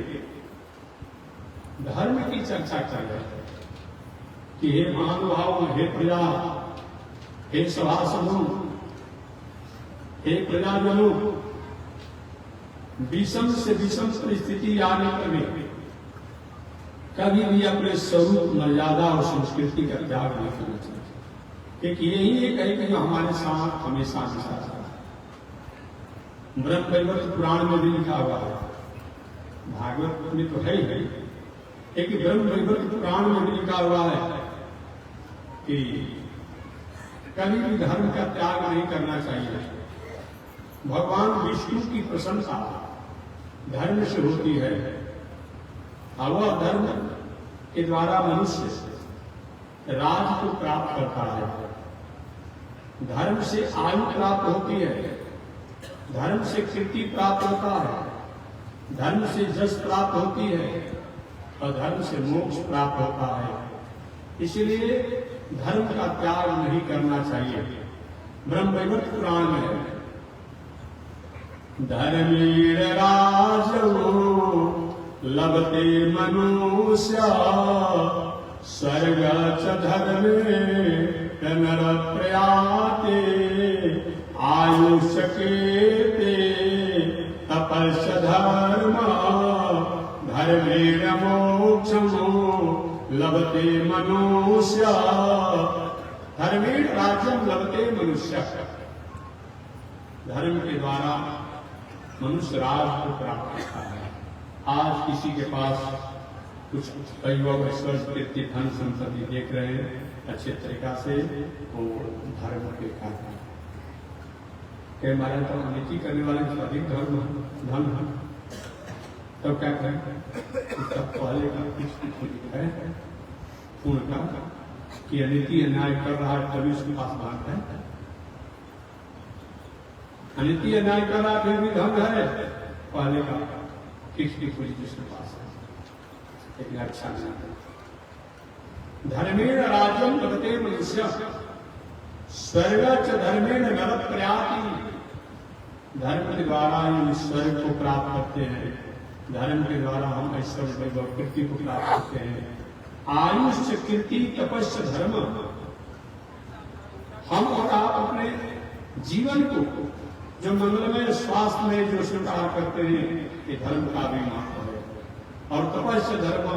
धर्म की चर्चा कर रहे थे कि हे महानुभाव, हे प्रजा, हे सभासदों, हे प्रजाजनों, विषम से विषम परिस्थिति आने पर भी कभी भी अपने स्वरूप, मर्यादा और संस्कृति का त्याग नहीं करना चाहिए, क्योंकि यही एक है कि जो हमारे साथ हमेशा हमेशा ब्रह्म वैवर्त पुराण में भी लिखा हुआ है, भागवत में तो है ही, लेकिन ब्रह्म वैवर्त पुराण में भी लिखा हुआ है कि कभी भी धर्म का त्याग नहीं करना चाहिए। भगवान विष्णु की प्रशंसा धर्म से होती है और वह धर्म के द्वारा मनुष्य राज को प्राप्त करता है। धर्म से आयु प्राप्त होती है, धर्म से कीर्ति प्राप्त होता है, धर्म से यश प्राप्त होती है और धर्म से मोक्ष प्राप्त होता है। इसलिए धर्म का त्याग नहीं करना चाहिए। ब्रह्मवैवर्त पुराण में धर्मेण राजो लभते मनुष्य स्वर्ग च धर्मे नर प्रयाते आयुष्यकेते तपस्य धर्म धर्मेण मोक्षमो लभते मनुष्य। धर्मेण राज्यम लभते मनुष्य, धर्म के द्वारा मनुष्य राज को प्राप्त करता है। आज किसी के पास कुछ वैभव ऐश्वर्य कीर्ति धन संपत्ति देख रहे हैं अच्छे तरीका से, वो धर्म के कारण के हमारे तो अनिति करने वाले तो अधिक धर्म धन है, तो क्या करें, पहले का कुछ है पूर्ण का कि अनिति अन्याय कर रहा है तभी उसके पास धन है, अनिति अन्याय कर रहा फिर भी धन है, पहले का किसकी पूरी जिसके पास है, लेकिन अच्छा नहीं है। धर्मेण राज्यम लभते मनुष्य स्वर्ग च धर्मेण नर प्रयाति। धर्म के द्वारा हम स्वर्ग को प्राप्त करते हैं, धर्म के द्वारा हम ऐश्वर्य वैभव कीर्ति को प्राप्त करते हैं। आयुष्य कीर्ति तपस्या धर्म, हम और आप अपने जीवन को जो मंगलमय स्वास्थ्य में जो स्वीकार करते हैं, ये धर्म का भी महत्व है। और तपस्या धर्म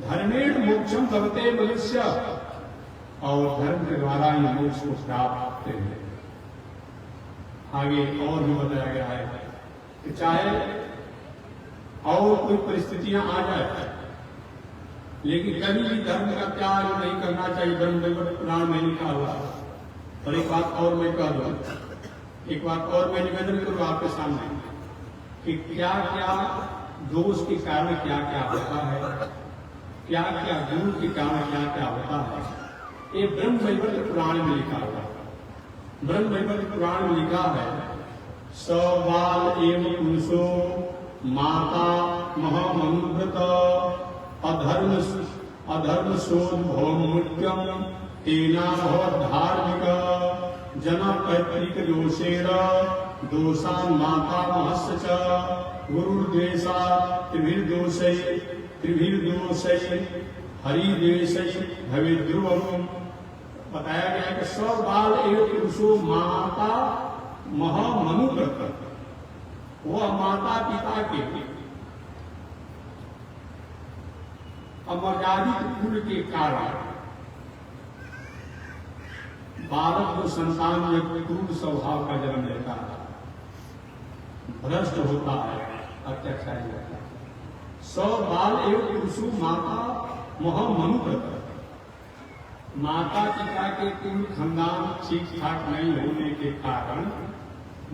धर्मेण मोक्षम लभते मनुष्य, और धर्म के द्वारा ये मोक्ष को प्राप्त करते हैं। आगे और भी बताया गया है कि चाहे और कोई परिस्थितियां आ जाए, लेकिन कभी भी धर्म का त्याग नहीं करना चाहिए। ब्रह्म वैवर्त पुराण में लिखा हुआ। और एक बात और मैं कह दूं, एक बात और मैं निवेदन करूं आपके सामने कि क्या क्या दोष के कारण क्या क्या होता है, क्या क्या गुरु के कारण क्या क्या होता है, ये ब्रह्म वैवर्त पुराण में लिखा हुआ। ब्रह्म वैवर्त पुराण में लिखा है, स बाल एवं पुरुषो माता महामनुव्रत अधर्म शोध भौमुत्यम तेना धार्मिक जना पैतृक दोषेण दोषान माता महस्य च गुरुर्द्वेषा त्रिभिर्दोषै हरिद्वेषै भवे ध्रुवम्। बताया गया कि सौ बाल एवं पुरुषो माता महामनुव्रत, वह माता पिता के अमर्यादित कुल के कारण बालक जो संतान में क्रूर स्वभाव का जन्म लेता है, भ्रष्ट होता है, अत्याचारी होता है। सौ बाल एवं पुरुषो माता महामनुव्रत, माता पिता के कुल खानदान ठीक ठाक नहीं होने के कारण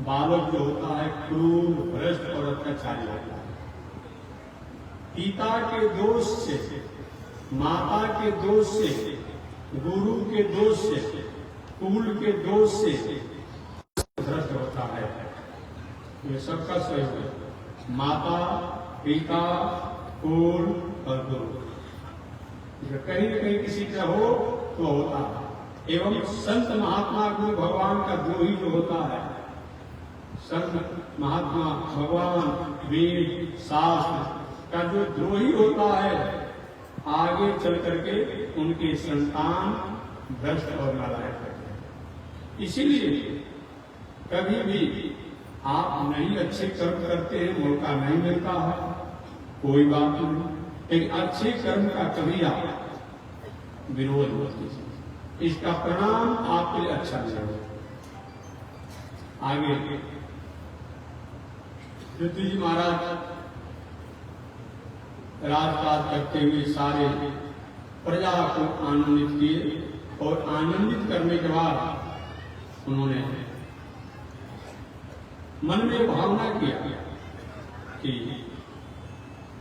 बालक जो होता है क्रूर, भ्रष्ट और अत्याचारी होता है। पिता के दोष से, माता के दोष से, गुरु के दोष से, कुल के दोष से भ्रष्ट होता है। ये सबका सहयोग है, माता पिता कुल और गुरु। कहीं न कहीं किसी का हो तो होता है। एवं संत महात्मा गुरु भगवान का द्रोही जो होता है, संत महात्मा भगवान वेद शास्त्र का जो द्रोही होता है, आगे चल करके उनके संतान भ्रष्ट और नालायक होते हैं। इसीलिए कभी भी आप नहीं अच्छे कर्म करते हैं, मौका नहीं मिलता है, कोई बात नहीं, लेकिन अच्छे कर्म का कभी आप विरोध मत कीजिए, इसका परिणाम आपके लिए अच्छा नहीं होगा। आगे पृथ्वी जी महाराज राजपाट करते हुए सारे प्रजा को आनंदित किए और आनंदित करने के बाद उन्होंने मन में भावना किया कि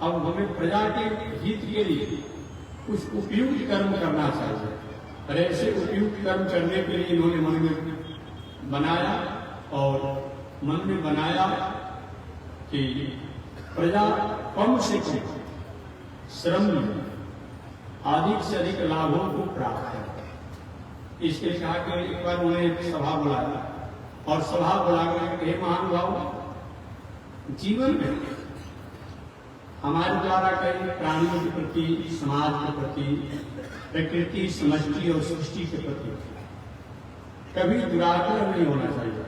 अब हमें प्रजा के हित के लिए कुछ उपयुक्त कर्म करना चाहिए। और ऐसे उपयुक्त कर्म करने के लिए इन्होंने मन में बनाया और मन में बनाया कि प्रजा कम से कम श्रम अधिक से अधिक लाभों को प्राप्त है। इसके कहा कि एक बार उन्हें एक सभा बुलाया और सभा बुलाकर हे महानुभाव, जीवन में हमारे द्वारा कई प्राणियों के प्रति, समाज के प्रति, प्रकृति, समष्टि और सृष्टि के प्रति कभी दुराग्रह नहीं होना चाहिए,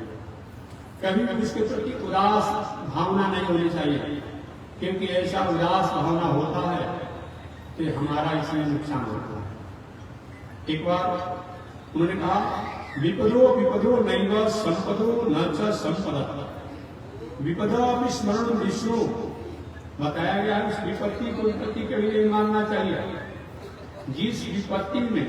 कभी उसके प्रति उदास भावना नहीं होनी चाहिए, क्योंकि ऐसा उदास भावना होता है कि हमारा इसमें नुकसान होता है। एक बार उन्होंने कहा विपदो विपदो नैव संपदो न च संपदा, विपदा विस्मरण विष्णु। बताया गया उस विपत्ति को विपत्ति के लिए मानना चाहिए। जिस विपत्ति में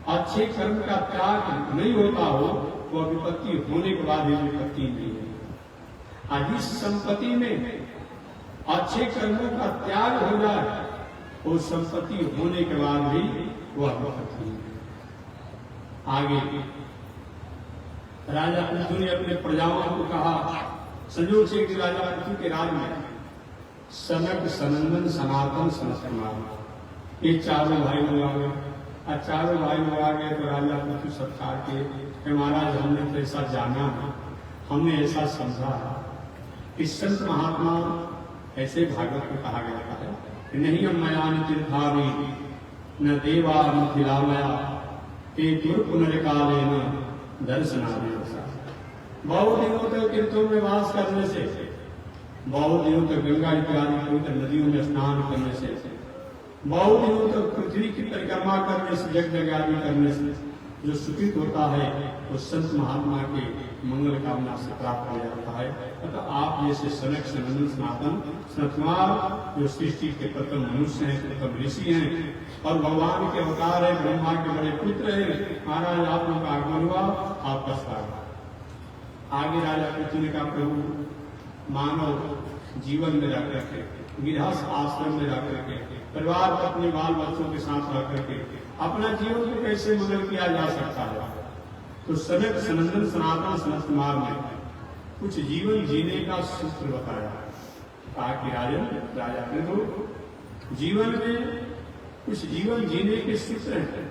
अच्छे कर्म का त्याग नहीं होता हो, वह विपत्ति होने के बाद भी विपत्ति नहीं है। और जिस संपत्ति में अच्छे कर्मों का त्याग हो जाए, उस संपत्ति होने के बाद भी वह विपत्ति है। आगे राजा पृथु ने अपने प्रजाओं को कहा, संयोग से कि राजा पृथु के राज में सनक, सनंदन, सनातन, सनत्कुमार, ये चारों भाई लोग आ गए। और चारों भाई लोग आ गए तो राजा पृथु सत्कार के महाराज, हमने तो ऐसा जाना है, हमने ऐसा समझा है कि संत महात्मा ऐसे भागवत में कहा गया है कि नहीं मयान तीर्थानी न देवा न खिलामया के दुर्पुनर्काले न दर्शनादि। बहुत दिनों तक तीर्थों में वास करने से, बहुत दिनों तक गंगा इत्यादि पवित्र नदियों में स्नान करने से, बहुत दिनों तक पृथ्वी की परिक्रमा करने से, यज्ञ आदि करने से जो सुखित होता है, वो संत महात्मा के मंगल कामना से प्राप्त हो जाता है। अतः आप जैसे सनक सनंदन सनातन सनतकुमार जो सृष्टि के प्रथम मनुष्य हैं, प्रथम ऋषि हैं और भगवान के अवतार है, ब्रह्मा के बड़े पुत्र हैं, महाराज आप लोग का आगमन हुआ, आपका स्वागत। आगे राजा पृथ्वी ने कहा, प्रभु मानव जीवन में रह करके, गृहस्थ आश्रम में रह करके, परिवार पत्नी बाल बच्चों के साथ रह करके अपना जीवन को कैसे मंगल किया जा सकता है। तो सनक सनंदन सनातन सनत कुमार ने कुछ जीवन जीने का सूत्र बताया। कहा कि राजा ने तो जीवन में कुछ जीवन जीने के सूत्र हैं,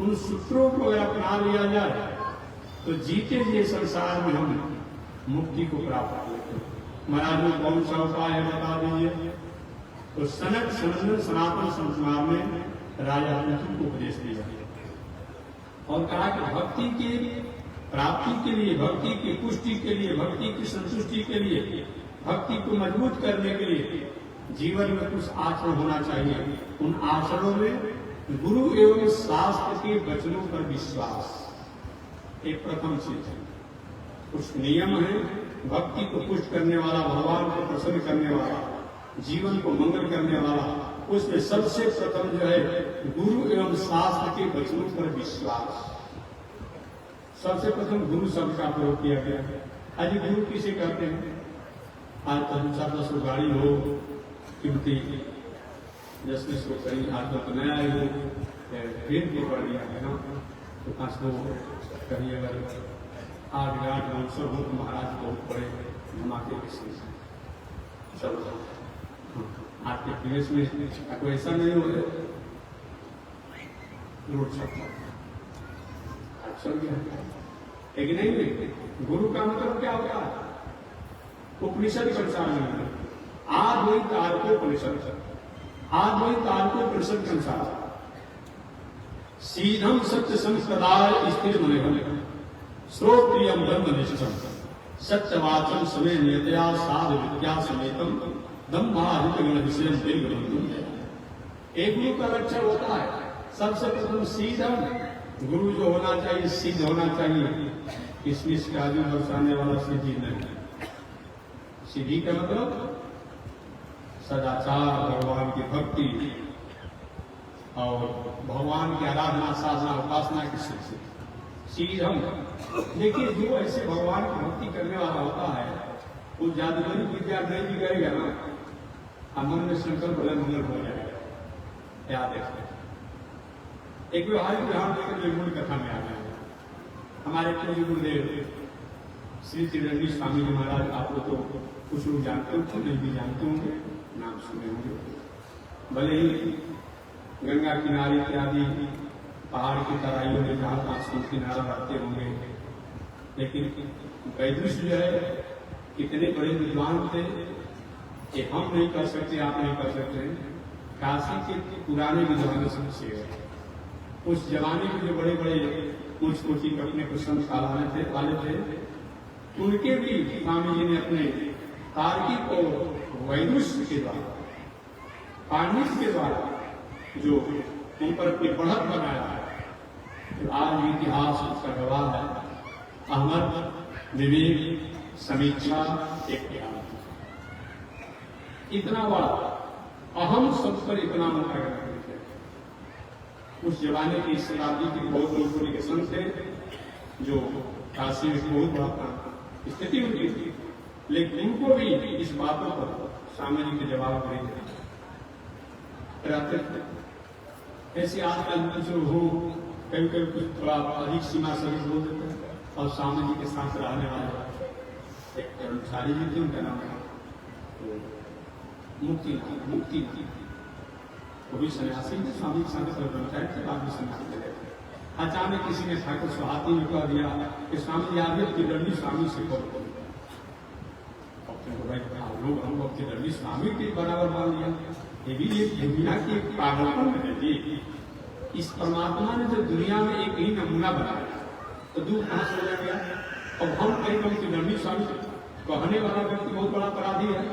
उन सूत्रों को अगर अपना लिया जाए तो जीते जी संसार में हम मुक्ति को प्राप्त कर लेते हैं। महाराज में कौन सा उपाय है बता दीजिए। तो सनक सनंदन सनातन संत कुमार ने राजा पृथ्वी को उपदेश दिया और कहा कि भक्ति की प्राप्ति के लिए, भक्ति की पुष्टि के लिए, भक्ति की संतुष्टि के लिए, भक्ति को मजबूत करने के लिए जीवन में कुछ आचरण होना चाहिए। उन आचरणों में गुरु एवं शास्त्र के वचनों पर विश्वास एक प्रथम चीज है। कुछ नियम है भक्ति को पुष्ट करने वाला, भगवान को प्रसन्न करने वाला, जीवन को मंगल करने वाला। उसमें सबसे प्रथम जो है गुरु एवं शास्त्र के वचनों पर विश्वास। सबसे प्रथम गुरु शब्द का प्रयोग किया गया। आज गुरु किसे कहते हैं? आज तो 400 गाड़ी हो, कीमती जस्टिस को कहीं आज तो नया हो, ट्रेन को पढ़ दिया है ना, तो 500 कहीं अगर 8-900 हो तो महाराज बहुत बड़े धमाके के साथ चलो। आपके प्रदेश में कोई ऐसा नहीं हो रोड सकता चल गया, लेकिन नहीं। गुरु का मतलब क्या होता है? उपनिषद के अनुसार नहीं, आद्वैतार्कोपनिषद, आद्वैतार्कोपनिषद के अनुसार सीधम सत्य संप्रदाय स्थिर मन श्रोत्रियम ब्रह्मनिष्ठम सत्यवाचम समय नियतया साध विद्या समेतम दम्भाहितगण विषयम दीर्घ। एक गुरु का लक्षण होता है सबसे प्रथम सीधम, गुरु जो होना चाहिए सिद्ध होना चाहिए। किसमिस के आगे बरसाने वाला सीधी नहीं। सीधी का मतलब सदाचार, भगवान की भक्ति और भगवान की आराधना, साधना, उपासना की सिद्धि, सीधम। देखिए जो ऐसे भगवान की भक्ति करने वाला होता है वो जादूगरी विद्या नहीं भी करेगा ना, मन में संकल्प मंगल हो जाएगा। याद है एक व्यवहारिक उदाहरण देकर निर्गुण कथा में आ गया। हमारे पूज्य गुरुदेव श्री त्रिदंडी स्वामी जी महाराज, आप लोग तो कुछ लोग जानते होंगे, नहीं भी जानते होंगे, नाम सुने होंगे। भले ही गंगा किनारे इत्यादि पहाड़ की तराइयों में जहाँ तहाँ संत किनारा रहते होंगे, लेकिन वैदुष जो है कितने बड़े विद्वान थे कि हम नहीं कर सकते, आप नहीं कर सकते। काशी के पुराने विद्वानों से उस जमाने में जो बड़े बड़े उच्च कोटि के अपने को संत वाले थे, उनके भी स्वामी जी ने अपने तार्किक और वैदुष्य के द्वारा, पांडित्य के द्वारा जो उन पर अपनी बढ़त बनाया है, तो आज इतिहास उसका गवाह है। अहमद, विवेक, समीक्षा, एक इतना बड़ा अहम शब्द पर इतना मोटा करते थे। उस जमाने की शताब्दी के बहुत लोगों के संत थे जो काशी में बहुत बड़ा स्थिति उनकी थी, लेकिन उनको भी इस बातों पर स्वामी जी के जवाब नहीं थे। ऐसे आजकल जो हो कभी कभी कुछ थोड़ा अधिक सीमा से बोल देते हैं, और स्वामी जी के साथ रहने वाले एक कर्मचारी जी थे, उनका नाम है मुक्ति वो भी सन्यासी थे, स्वामी के साथ कर्मचारी थे, बाद में सन्यासी चले थे। अचानक किसी ने ठाकुर सुहाती में कह दिया कि स्वामी जी आगे त्रिदंडी स्वामी से करो। भाई लोग हम लोग त्रिदंडी स्वामी के बराबर मान लिया। ये भी एक दुनिया की पागलपन है जी। इस परमात्मा ने जो दुनिया में एक ही नमूना बनाया तो दूर कहां से हो गया। अब हम कहीं कहीं त्रिदंडी स्वामी कहने वाला व्यक्ति बहुत बड़ा अपराधी है,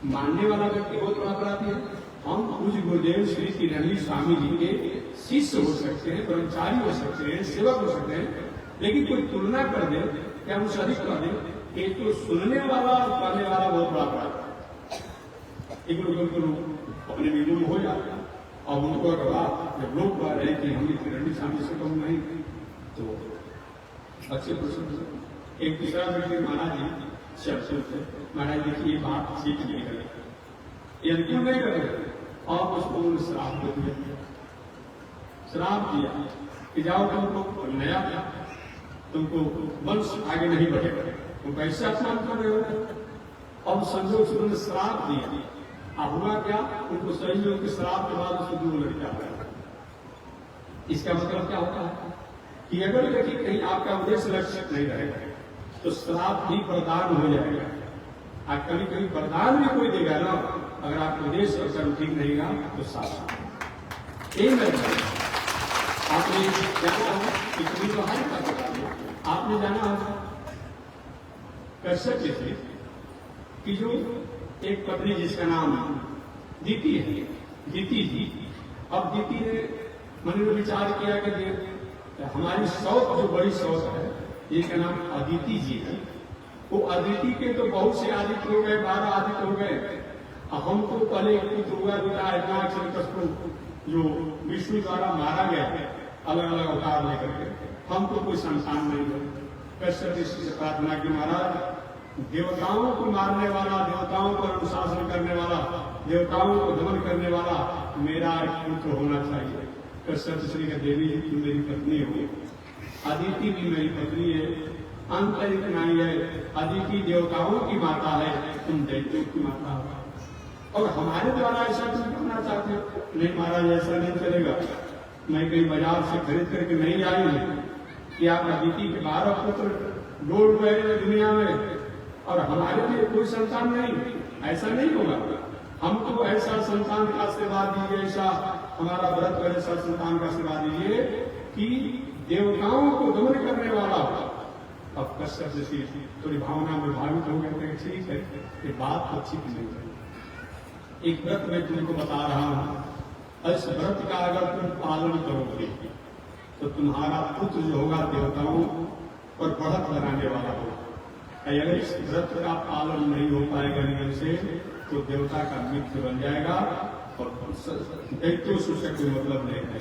मानने वाला व्यक्ति बहुत बड़ा अपराधी है। हम पूज्य गुरुदेव श्री त्रिदंडी स्वामी जी के शिष्य हो सकते हैं, कर्मचारी हो सकते हैं, सेवक हो सकते हैं, लेकिन कोई तुलना कर दे क्या मुझसे अधिक कर दें? एक तो सुनने वाला और करने वाला बहुत बड़ा फर्क है। एक लोग अपने वीडियो में हो जाता है और उनको अगर जब लोग कह रहे हैं कि हम इतनी रंडी शांति से कम नहीं, तो अच्छे प्रश्न। एक दूसरा व्यक्ति महाराज जी शब्द थे, महाराज देखिए ये बात सीख नहीं करे, ये क्यों नहीं करे? और उसको उन्होंने श्राप दे दिया, श्राप दिया कि जाओ तुमको नया था, तुमको वंश आगे नहीं बढ़ेगा, तुम कैसे अपमान कर रहे हो। अब संजोग से उन्होंने श्राप दिया। अब हुआ क्या? उनको सही लोग के श्राप के बाद उसको 2 लड़का हुआ। इसका मतलब क्या होता है कि अगर देखिए कहीं आपका उद्देश्य लक्ष्य नहीं रहेगा तो श्राप भी वरदान हो जाएगा। आप कभी कभी वरदान भी कोई देगा ना, अगर आपका उद्देश्य और कर्म ठीक नहीं रहा तो साथ यही लगता। आपने जाना होगा कि कभी तो हर का बता दिया, आपने जाना होगा कश्यप थे कि जो एक पत्नी जिसका नाम दीति है, दीति जी। अब दीति ने मन में विचार किया कि हमारी शौक जो बड़ी शौक है, जिसका नाम अदिति जी है, वो अदिति के तो बहुत से आदित्य हो गए, 12 आदित्य हो गए। हमको पहले एक पुत्र हुआ हिरण्यकश्यप जो विष्णु द्वारा मारा गया अलग अलग अवतार लेकर के, हमको कोई संतान नहीं है। कश्यप ऋषि से प्रार्थना की, महाराज देवताओं को मारने वाला, देवताओं पर अनुशासन करने वाला, देवताओं को दमन करने वाला मेरा एक पुत्र होना चाहिए। कश्यप ऋषि का देवी तुम मेरी पत्नी हो, अदिति भी मेरी पत्नी है, अंतरिक नहीं है, अदिति देवताओं की माता है, तुम दैत्यों की माता हो, और हमारे द्वारा ऐसा तुम करना चाहते हो? नहीं महाराज, ऐसा नहीं चलेगा। मैं कहीं बाजार से खरीद करके नहीं आई हूं कि आप अदिति के 12 पुत्र डोल गए दुनिया में और हमारे लिए कोई संतान नहीं, ऐसा नहीं होगा। हमको ऐसा संतान का आशीर्वाद दीजिए, ऐसा हमारा व्रत करे, ऐसा संतान का आशीर्वाद दीजिए कि देवताओं को दमन करने वाला हो। अब कश्यप ऋषि थोड़ी भावना में भावित हो गए, ठीक है ये बात अच्छी नहीं है। एक व्रत मैं तुमको बता रहा हूं, इस व्रत का अगर तुम पालन करोगे तो तुम्हारा पुत्र जो होगा देवताओं पर बढ़त लगाने वाला होगा। अगर इस व्रत का पालन नहीं हो पाएगा नियम से तो देवता का मित्र बन जाएगा और दैत्यों से उसका कोई मतलब नहीं है।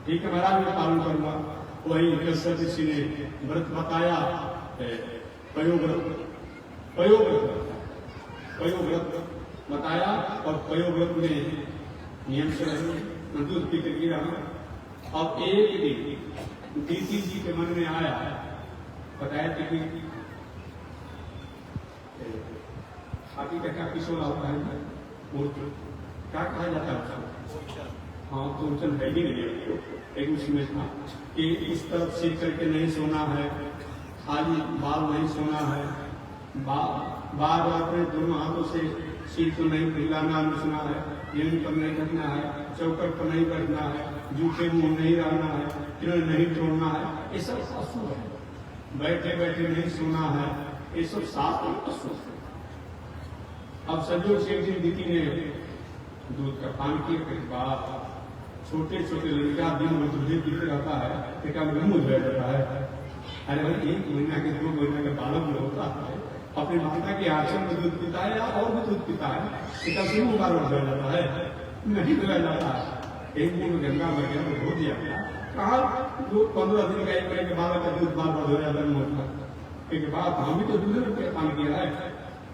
ठीक है महाराज, मैं पालन करूंगा। वही कश्यप ऋषि ने व्रत बताया, पयोव्रत बताया, और पयोव्रत में नियम से दूध पी कर गिरा। अब एक दिन दीदी जी के मन में आया, बताया था कि हाथी का क्या पिछोला होता है, क्या कहा जाता है? हाँ, तो उचन है ही नहीं। एक उसमें था कि इस तरफ सिर करके नहीं सोना है, खाली बाल नहीं सोना है, बार बार अपने दोनों हाथों से सिर को नहीं हिलाना सुना है, जमीन पर नहीं रखना है, चौकट पर नहीं बैठना है, जूठे मुंह नहीं रहना है, तिल नहीं तोड़ना है, ये सब अशुभ है। बैठे बैठे नहीं सोना है, ये सब साफ अशुभ है। अब संजोग से एक दिन दीदी ने दूध का पान किया के बाद छोटे छोटे लड़का दिन में दूध पीते रहता है, एक मुंह बैठ जाता है। अरे भाई 1 महीना के 2 महीना के बालक जो होता है अपनी माता के आंचल में दूध पीता है या और भी दूध पीता है, इसका शुरू बार बार धोया जाता है, नहीं धोया जाता है। एक दिन गंगा में गया तो धो दिया, कहा 15 दिन का 1 महीने के बालक का दूध बार बार धोया जाता है। के बाद हम भी तो दूध पे पान किया है,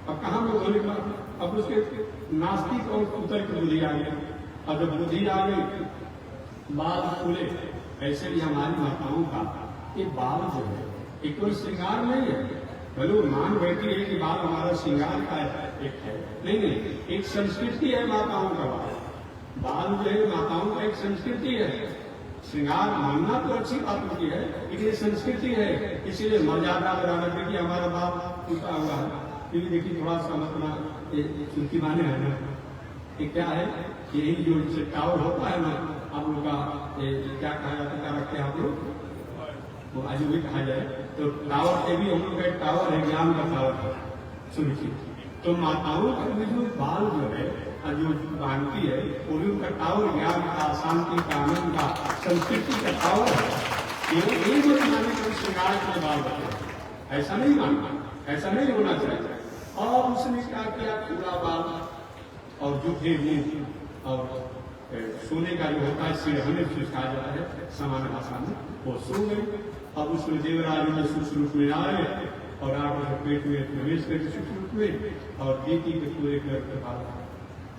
अब कहाँ में धोने का? अब उसके नास्तिक और उतर की बुद्धि आ गई। अब जब बुद्धि आ गई, बाल फूले। ऐसे भी हमारी माताओं का ये बाल जो है एक कोई श्रृंगार नहीं है, भले मान बैठी है कि बाल हमारा श्रृंगार का एक है, नहीं, एक संस्कृति है माताओं का बाल जो है माताओं का एक संस्कृति है। श्रृंगार मानना तो अच्छी बात होती है, लेकिन ये संस्कृति है, इसीलिए मर्यादा बनाना क्योंकि हमारा बाल टूटा हुआ है। क्योंकि देखिए थोड़ा सा मतलब चुटकी माने है ना, ये क्या है, यही जो टावर होता है ना आप लोग का, क्या कहा जाता है, क्या रखते हैं आप लोग, वो आज भी कहा जाए तो टावर से भी हम लोग का एक टावर है, ज्ञान का टावर। सुनिए, तो माताओं का भी जो बाल जो है जो बांधती है वो भी उनका टावर ज्ञान का, शांति का, आनंद का, संस्कृति का टावर है। ये श्रृंगार के बाल बचे ऐसा नहीं मानना, ऐसा नहीं होना चाहिए। और उसने क्या किया, पूरा बाल और जो थे वो और सोने का जो होता है सिरहने से खाया जाता है सामान्य भाषा में, वो सो गई। अब उसमें देवराज में सुश्रुत में आए और आकर पेट में प्रवेश करके सुश्रुत में और बेटी के पूरे घर के बाद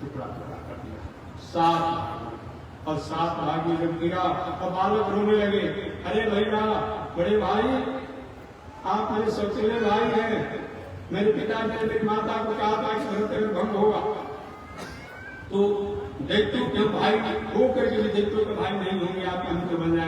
टुकड़ा टुकड़ा कर दिया। 7 और 7 भाग में जब गिरा और बालक रोने लगे, अरे भैया बड़े भाई आप मेरे सौतेले भाई हैं, मेरे पिता ने मेरी माता को कहा था कि धर्म भंग होगा, तो देखते हो कि भाई हो करके भी देखते हो कि भाई नहीं होंगे, आप हम तो बन जाएंगे।